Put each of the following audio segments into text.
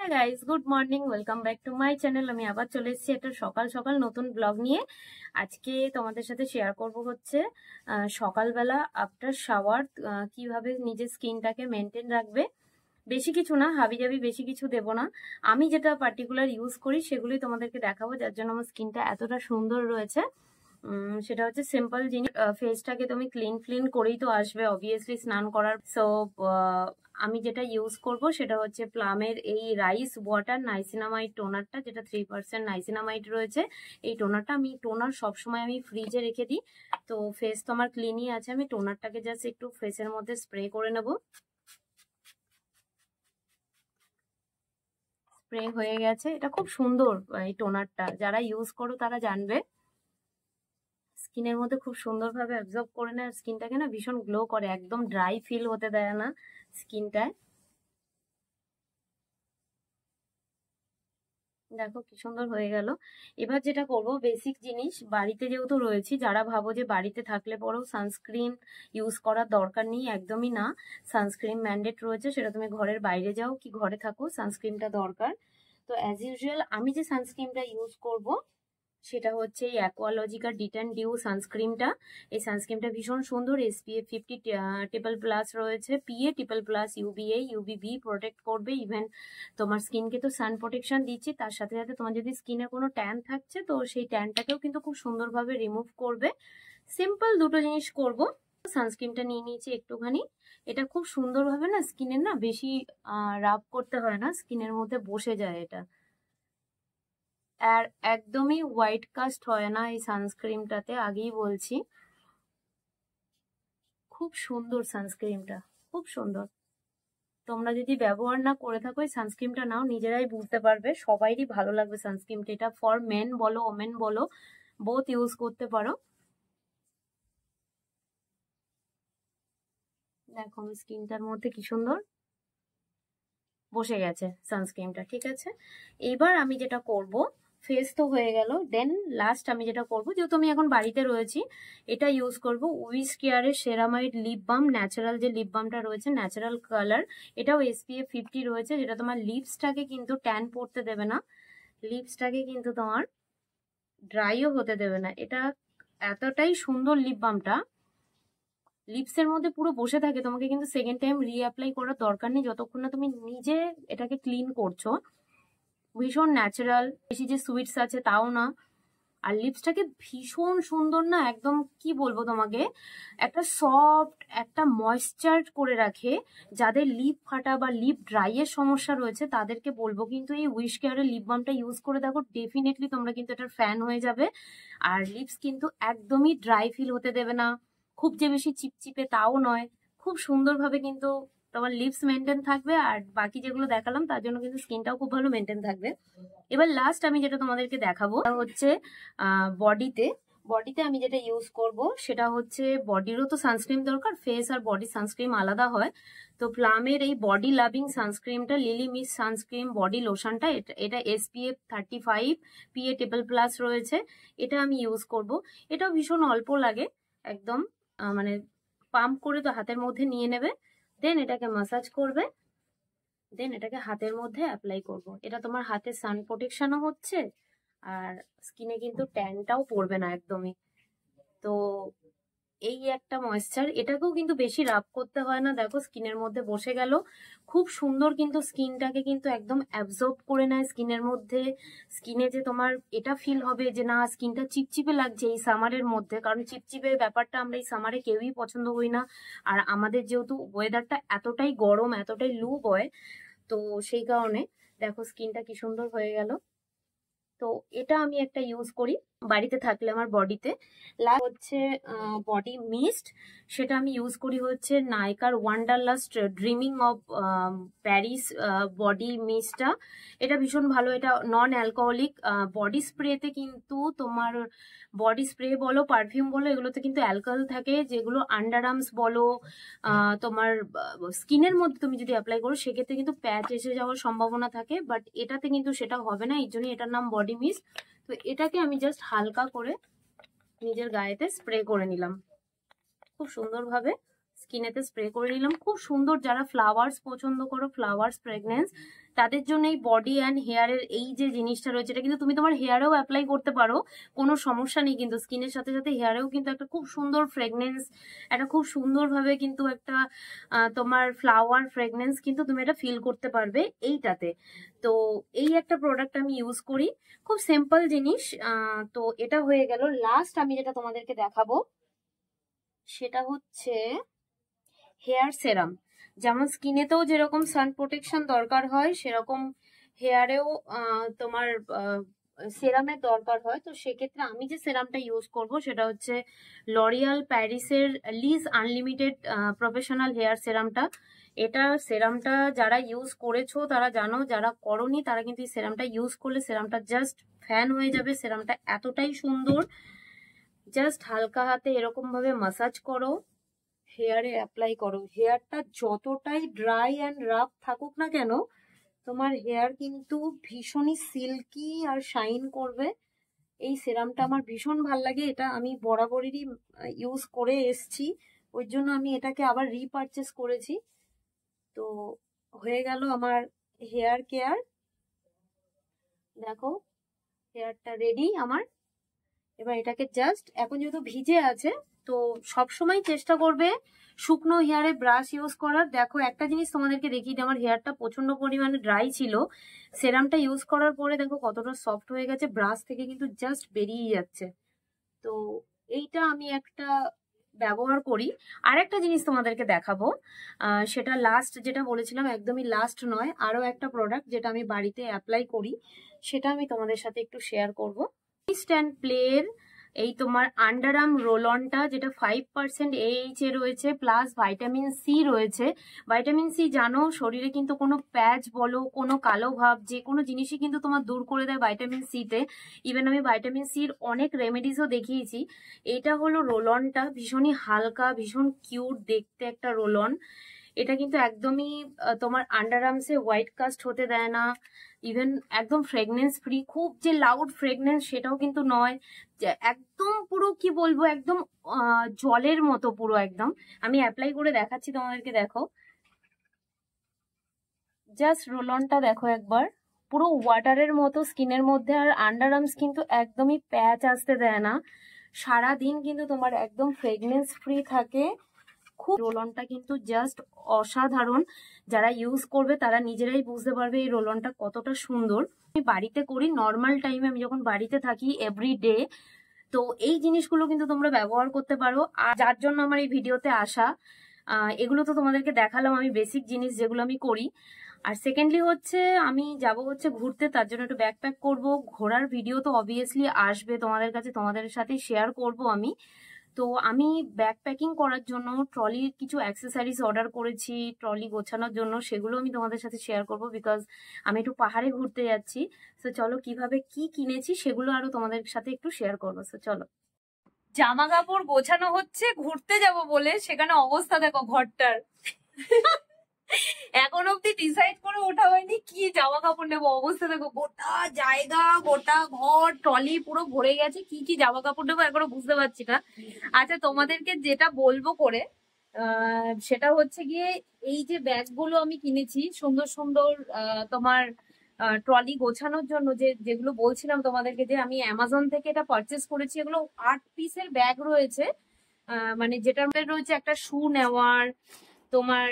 হ্যাঁ guys, good morning, welcome back to my channel. আমি আবার চলে এসেছি একটা সকাল সকাল নতুন ব্লগ নিয়ে। আজকে তোমাদের সাথে শেয়ার করব হচ্ছে সকালবেলা আফটার শাওয়ার কিভাবে নিজের স্কিনটাকে মেনটেন রাখবে। বেশি কিছু না, হাবিজাবি বেশি কিছু দেবো না। আমি যেটা পার্টিকুলার ইউজ করি সেগুলোই তোমাদেরকে দেখাবো, যার জন্য আমার স্কিনটা এতটা সুন্দর রয়েছে। সেটা হচ্ছে সিম্পল জিনিস। ফেসটাকে তুমি ক্লিন করেই তো আসবে অবভিয়াসলি স্নান করার। সো আমি যেটা ইউজ করব সেটা হচ্ছে প্লামের এই রাইস ওয়াটার নাইসিনামাইড টোনারটা, যেটা 3% নাইসিনামাইড রয়েছে। এই টোনারটা টোনার সবসময় আমি ফ্রিজে রেখে দিই। তো ফেস তো আমার ক্লিনই আছে, আমি টোনারটাকে জাস্ট একটু ফেসের মধ্যে স্প্রে করে নেব। স্প্রে হয়ে গেছে। এটা খুব সুন্দর, এই টোনারটা যারা ইউজ করো তারা জানবে। স্কিনের মধ্যে খুব সুন্দরভাবে অ্যাবজর্ব করে নেয়, স্কিনটাকে না ভীষণ গ্লো করে, একদম ড্রাই ফিল হতে দেয় না স্কিনটায়। দেখো কি সুন্দর হয়ে গেল। এবার যেটা করব, বেসিক জিনিস, বাড়িতে যেহেতু রয়েছি, যারা ভাবো যে বাড়িতে থাকলে পরেও সানস্ক্রিন ইউজ করার দরকার নেই, একদমই না। সানস্ক্রিন ম্যান্ডেট রয়েছে, সেটা তুমি ঘরের বাইরে যাও কি ঘরে থাকো, সানস্ক্রিনটা দরকার। তো অ্যাজ ইউজুয়াল আমি যে সানস্ক্রিনটা ইউজ করব সেটা হচ্ছে এই অ্যাকোয়ালজিকার ডিটেন ডিউ সানস্ক্রিনটা। এই সানস্ক্রিনটা ভীষণ সুন্দর, SPF 50 ট্রিপল প্লাস রয়েছে, PA triple plus, UVA UVB protect করবে। ইভেন তোমার স্কিনকে তো সান প্রোটেকশন দিচ্ছি, তার সাথে সাথে তোমার যদি স্কিনে কোনো ট্যান থাকছে তো সেই ট্যানটাকেও কিন্তু খুব সুন্দরভাবে রিমুভ করবে। সিম্পল দুটো জিনিস করব। সানস্ক্রিনটা নিয়ে নিয়েছি একটুখানি। এটা খুব সুন্দরভাবে না স্কিনের না বেশি রাব করতে হয় না, স্কিনের মধ্যে বসে যায় এটা। আর একদমই হোয়াইট কাস্ট হয় না এই সানস্ক্রিনটাতে, আগেই বলছি। খুব সুন্দর সানস্ক্রিনটা, খুব সুন্দর। তোমরা যদি ব্যবহার না করে থাকো এই সানস্ক্রিনটা নাও, নিজেরাই বুঝতে পারবে, সবাইরই ভালো লাগবে সানস্ক্রিনটা। এটা ফর মেন বলো ওমেন বলো, বোথ ইউজ করতে পারো। দেখো স্কিনটার মধ্যে কি সুন্দর বসে গেছে সানস্ক্রিনটা, ঠিক আছে। এবার আমি যেটা করব, ফেস তো হয়ে গেল, দেন লাস্ট আমি যেটা করব, যেহেতু আমি এখন বাড়িতে রয়েছি, এটা ইউজ করব উইশ কেয়ারের সেরামাইড লিপ বাম। ন্যাচারাল যে লিপ বামটা রয়েছে, ন্যাচারাল কালার, এটাও SPF 50 রয়েছে, যেটা তোমার লিপসটাকে কিন্তু ট্যান পড়তে দেবে না, লিপসটাকে কিন্তু তোমার ড্রাইও হতে দেবে না। এটা এতটাই সুন্দর লিপ বামটা, লিপসের মধ্যে পুরো বসে থাকে, তোমাকে কিন্তু সেকেন্ড টাইম রিঅ্যাপ্লাই করার দরকার নেই যতক্ষণ না তুমি নিজে এটাকে ক্লিন করছো। ভীষণ ন্যাচারাল, বেশি যে সুইটস আছে তাও না। আর লিপসটাকে ভীষণ সুন্দর না, একদম কি বলবো তোমাকে, একটা সফট একটা ময়েশ্চার করে রাখে। যাদের লিপ ফাটা বা লিপ ড্রাই এর সমস্যা রয়েছে তাদেরকে বলবো কিন্তু এই উইশ কেয়ারের লিপ বামটা ইউজ করে দেখো, ডেফিনেটলি তোমরা কিন্তু এটার ফ্যান হয়ে যাবে। আর লিপস কিন্তু একদমই ড্রাই ফিল হতে দেবে না, খুব যে বেশি চিপচিপে তাও নয়, খুব সুন্দরভাবে কিন্তু তোমার লিপস মেনটেন থাকবে। আর বাকি যেগুলো দেখালাম তার জন্য কিন্তু স্কিনটাও খুব ভালো মেনটেন থাকবে। এবার লাস্ট আমি যেটা তোমাদেরকে দেখাবো হচ্ছে বডিতে। বডিতে আমি যেটা ইউজ করব সেটা হচ্ছে, বডিরও তো সানস্ক্রিন দরকার, ফেস আর বডি সানস্ক্রিন আলাদা হয়। তো প্লামের এই বডি লাভিং সানস্ক্রিনটা, লিলি মিস সানস্ক্রিন বডি লোশনটা, এটা SPF 35 PA ট্রিপল প্লাস রয়েছে, এটা আমি ইউজ করব। এটাও ভীষণ অল্প লাগে, একদম মানে পাম্প করে তো হাতের মধ্যে নিয়ে নেবে, দেন এটাকে মাসাজ করবে, দেন এটাকে হাতের মধ্যে অ্যাপ্লাই করব। এটা তোমার হাতে সান প্রোটেকশনও হচ্ছে, আর স্কিনে কিন্তু ট্যানটাও পড়বে না একদমই। তো এই একটা ময়েশ্চার, এটাকেও কিন্তু বেশি রাব করতে হয় না, দেখো স্কিনের মধ্যে বসে গেল, খুব সুন্দর কিন্তু স্কিনটাকে কিন্তু একদম অ্যাবজর্ব করে নেয় স্কিনের মধ্যে। স্কিনে যে তোমার এটা ফিল হবে যে না স্কিনটা চিপচিপে লাগছে এই সামারের মধ্যে, কারণ চিপচিপে ব্যাপারটা আমরা এই সামারে কেউই পছন্দ করি না। আর আমাদের যেহেতু ওয়েদারটা এতটাই গরম, এতটাই লু বয়, তো সেই কারণে দেখো স্কিনটা কি সুন্দর হয়ে গেল। তো এটা আমি একটা ইউজ করি বাড়িতে থাকলে আমার বডিতে। লাস্ট হচ্ছে বডি মিস্ট, সেটা আমি ইউজ করি হচ্ছে নাইকার wanderlust dreaming of Paris body মিস্টটা। এটা ভীষণ ভালো, এটা নন অ্যালকোহলিক। বডি স্প্রেতে কিন্তু তোমার, বডি স্প্রে বলো পারফিউম বলো, এগুলোতে কিন্তু অ্যালকোহল থাকে, যেগুলো আন্ডার আর্মস বলো তোমার স্কিনের মধ্যে তুমি যদি অ্যাপ্লাই করো সেক্ষেত্রে কিন্তু প্যাচ এসে যাওয়ার সম্ভাবনা থাকে, বাট এটাতে কিন্তু সেটা হবে না, এই জন্য এটার নাম বডি মিস্ট। তো এটাকে আমি জাস্ট হালকা করে নিজের গায়েতে স্প্রে করে নিলাম, খুব সুন্দরভাবে স্কিন স্কিনেতে স্প্রে করে নিলাম। খুব সুন্দর, যারা ফ্লাওয়ার্স পছন্দ করো, ফ্লাওয়ার্স ফ্রেগনেন্স, তাদের জন্য এই বডি অ্যান্ড হেয়ারের এই যে জিনিসটা রয়েছে, এটা কিন্তু তুমি তোমার হেয়ারেও অ্যাপ্লাই করতে পারো, কোনো সমস্যা নেই। কিন্তু স্কিনের সাথে সাথে হেয়ারেও কিন্তু একটা খুব সুন্দর ফ্রেগনেন্স, একটা খুব সুন্দরভাবে কিন্তু একটা তোমার ফ্লাওয়ার ফ্রেগনেন্স কিন্তু তুমি এটা ফিল করতে পারবে এইটাতে। তো এই একটা প্রোডাক্ট আমি ইউজ করি, খুব সিম্পল জিনিস। তো এটা হয়ে গেল। লাস্ট আমি যেটা তোমাদেরকে দেখাবো সেটা হচ্ছে হেয়ার সেরাম। যেমন স্কিনেতেও যেরকম সান প্রোটেকশন দরকার হয়, সেরকম হেয়ারেও তোমার সেরামের দরকার হয়। তো সেক্ষেত্রে আমি যে সেরামটা ইউজ করব সেটা হচ্ছে লরিয়াল প্যারিসের লিজ আনলিমিটেড প্রফেশনাল হেয়ার সেরামটা। এটা সেরামটা যারা ইউজ করেছো তারা জানো, যারা করনি তারা কিন্তু এই সেরামটা ইউজ করলে সেরামটা জাস্ট ফ্যান হয়ে যাবে। সেরামটা এতটাই সুন্দর, জাস্ট হালকা হাতে এরকম ভাবে মাসাজ করো, হেয়ারে অ্যাপ্লাই করো। হেয়ারটা যতটাই ড্রাই অ্যান্ড রাফ থাকুক না কেন, তোমার হেয়ার কিন্তু ভীষণই সিল্কি আর শাইন করবে। এই সেরামটা আমার ভীষণ ভাল লাগে, এটা আমি বরাবরেরই ইউজ করে এসছি, ওই জন্য আমি এটাকে আবার রিপারচেস করেছি। তো হয়ে গেল আমার হেয়ার কেয়ার। দেখো হেয়ারটা রেডি আমার। এবার এটাকে জাস্ট, এখন যেহেতু ভিজে আছে তো সবসময় চেষ্টা করবে শুকনো হেয়ারে ব্রাশ ইউজ করার। দেখো একটা জিনিস তোমাদেরকে দেখিয়ে দিই, আমার হেয়ারটা প্রচন্ড পরিমাণে ড্রাই ছিল, সেরামটা ইউজ করার পরে দেখো কতটা সফট হয়ে গেছে, ব্রাশ থেকে কিন্তু জাস্ট বেরিয়ে যাচ্ছে। তো এইটা আমি একটা ব্যবহার করি। আর একটা জিনিস তোমাদেরকে দেখাবো, সেটা লাস্ট যেটা বলেছিলাম, একদমই লাস্ট নয়, আরো একটা প্রোডাক্ট যেটা আমি বাড়িতে অ্যাপ্লাই করি, সেটা আমি তোমাদের সাথে একটু শেয়ার করবো। স্ট্যান্ড প্লের এই তোমার আন্ডার আর্ম রোল অনটা, যেটা 5% AH এ রয়েছে, প্লাস ভাইটামিন সি রয়েছে। ভাইটামিন সি জানো শরীরে কিন্তু কোনো প্যাচ বলো, কোনো কালো ভাব, যে কোনো জিনিসই কিন্তু তোমার দূর করে দেয় ভাইটামিন সিতে। ইভেন আমি ভাইটামিন সির অনেক রেমেডিসও দেখিয়েছি। এটা হলো রোল অনটা, ভীষণই হালকা, ভীষণ কিউট দেখতে একটা রোল অন। এটা কিন্তু একদমই তোমার আন্ডার আর্মসে হোয়াইট কাস্ট হতে দেয় না। ইভেন একদম ফ্রেগনেন্স ফ্রি, খুব যে লাউড ফ্রেগনেন্স সেটাও কিন্তু নয়, একদম পুরো কি বলবো, একদম জলের মতো পুরো একদম। আমি অ্যাপ্লাই করে দেখাচ্ছি তোমাদেরকে, দেখো জাস্ট রোল অনটা দেখো একবার, পুরো ওয়াটারের মতো স্কিনের মধ্যে। আর আন্ডার আর্মস কিন্তু একদমই প্যাচ আসতে দেয় না, সারাদিন কিন্তু তোমার একদম ফ্রেগনেন্স ফ্রি থাকে। খুব রোল অনটা কিন্তু জাস্ট অসাধারণ, যারা ইউজ করবে তারা নিজেরাই বুঝতে পারবে এই রোল অনটা কতটা সুন্দর। আমি বাড়িতে করি নর্মাল টাইমে, আমি যখন বাড়িতে থাকি এভরিডে। তো এই জিনিসগুলো কিন্তু তোমরা ব্যবহার করতে পারো। আর যার জন্য আমার এই ভিডিওতে আসা, এগুলো তো তোমাদেরকে দেখালাম আমি বেসিক জিনিস যেগুলো আমি করি। আর সেকেন্ডলি হচ্ছে আমি যাব হচ্ছে ঘুরতে, তার জন্য একটু ব্যাকপ্যাক করব। ঘোরার ভিডিও তো অবভিয়াসলি আসবে তোমাদের কাছে, তোমাদের সাথে শেয়ার করব আমি। তো আমি ব্যাকপ্যাকিং করার জন্য ট্রলির কিছু অ্যাক্সেসরিজ অর্ডার করেছি ট্রলি গোছানোর জন্য, সেগুলো আমি তোমাদের সাথে শেয়ার করব, বিকজ আমি একটু পাহাড়ে ঘুরতে যাচ্ছি। তো চলো কিভাবে কি কিনেছি সেগুলো আরো তোমাদের সাথে একটু শেয়ার করবো। তো চলো, জামা কাপড় গোছানো হচ্ছে ঘুরতে যাব বলে, সেখানে অবস্থা দেখো ঘরটার। এখন অব্দি ডিসাইড করে ওঠা হয়নি কি জামা কাপড় নেবো, অবস্থা দেখো, গোটা জায়গা, গোটা ঘর, ট্রলি পুরো ভরে গেছে, কি কি জামা কাপড় নেবো এখনো বুঝতে পারছি না। আচ্ছা তোমাদেরকে যেটা বলবো করে, সেটা হচ্ছে গিয়ে এই যে ব্যাগগুলো আমি কিনেছি সুন্দর সুন্দর, তোমার ট্রলি গোছানোর জন্য, যেগুলো বলছিলাম তোমাদেরকে যে আমি অ্যামাজন থেকে এটা পারচেস করেছি, এগুলো 8 পিসের ব্যাগ রয়েছে। মানে যেটার মধ্যে রয়েছে একটা শু নেওয়ার, তোমার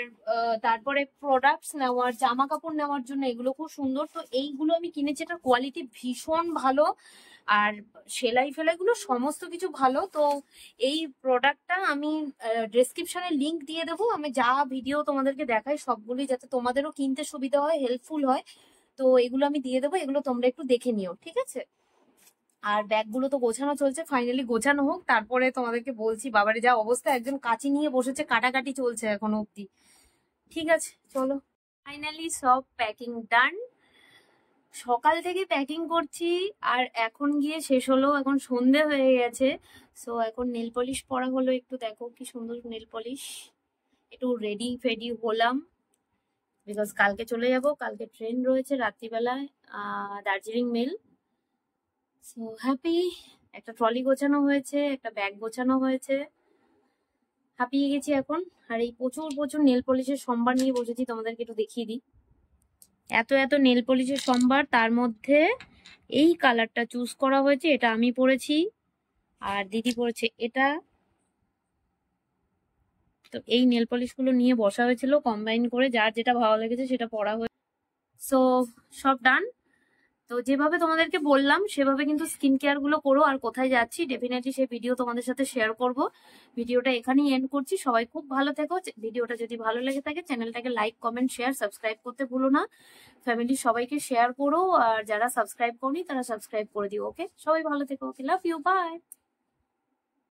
তারপরে প্রোডাক্টস নেওয়ার, জামা কাপড় নেওয়ার জন্য, এগুলো খুব সুন্দর। তো এইগুলো আমি কিনেছি, এটার কোয়ালিটি ভীষণ ভালো, আর সেলাই ফেলাই গুলো সমস্ত কিছু ভালো। তো এই প্রোডাক্টটা আমি ডেসক্রিপশনে লিংক দিয়ে দেবো, আমি যা ভিডিও তোমাদেরকে দেখাই সবগুলি, যাতে তোমাদেরও কিনতে সুবিধা হয়, হেল্পফুল হয়। তো এগুলো আমি দিয়ে দেবো, এগুলো তোমরা একটু দেখে নিও, ঠিক আছে? আর ব্যাগগুলো তো গোছানো চলছে, ফাইনালি গোছানো হোক তারপরে তোমাদেরকে বলছি। বাবারে যা অবস্থা, একজন কাঁচি নিয়ে বসেছে, কাটাকাটি চলছে এখনো অব্দি। ঠিক আছে চলো, ফাইনালি সব প্যাকিং ডান। সকাল থেকে প্যাকিং করছি আর এখন গিয়ে শেষ হলো, এখন সন্ধে হয়ে গেছে। সো এখন নেল পলিশ পরা হলো, একটু দেখো কি সুন্দর নেল পলিশ, একটু রেডি ফেডি হলাম, বিকজ কালকে চলে যাব, কালকে ট্রেন রয়েছে রাত্রিবেলায় দার্জিলিং মেল। সো হ্যাপি, একটা ট্রলি গোছানো হয়েছে, একটা ব্যাগ গোছানো হয়েছে। হাঁপিয়ে গেছি এখন। আর এই প্রচুর প্রচুর নেল পলিশের সম্ভার নিয়ে বসেছি, তোমাদেরকে একটু দেখিয়ে দিই। এত এত নেল পলিশের সম্ভার, তার মধ্যে এই কালারটা চুজ করা হয়েছে, এটা আমি পরেছি আর দিদি পরেছে এটা। তো এই নেল পলিশ গুলো নিয়ে বসা হয়েছিল, কম্বাইন করে যার যেটা ভালো লেগেছে সেটা পরা হয়েছে। সো সব ডান। তো যেভাবে তোমাদেরকে বললাম সেভাবে কিন্তু স্কিন কেয়ার গুলো করো। আর কোথায় যাচ্ছি ডেফিনেটলি সেই ভিডিও তোমাদের সাথে শেয়ার করব। ভিডিওটা এখানেই এন্ড করছি। সবাই খুব ভালো থেকো। ভিডিওটা যদি ভালো লেগে থাকে চ্যানেলটাকে লাইক, কমেন্ট, শেয়ার, সাবস্ক্রাইব করতে ভুলো না। ফ্যামিলির সবাইকে শেয়ার করো, আর যারা সাবস্ক্রাইব করনি তারা সাবস্ক্রাইব করে দিও। ওকে, সবাই ভালো থেকো। ওকে, লাভ ইউ, বাই।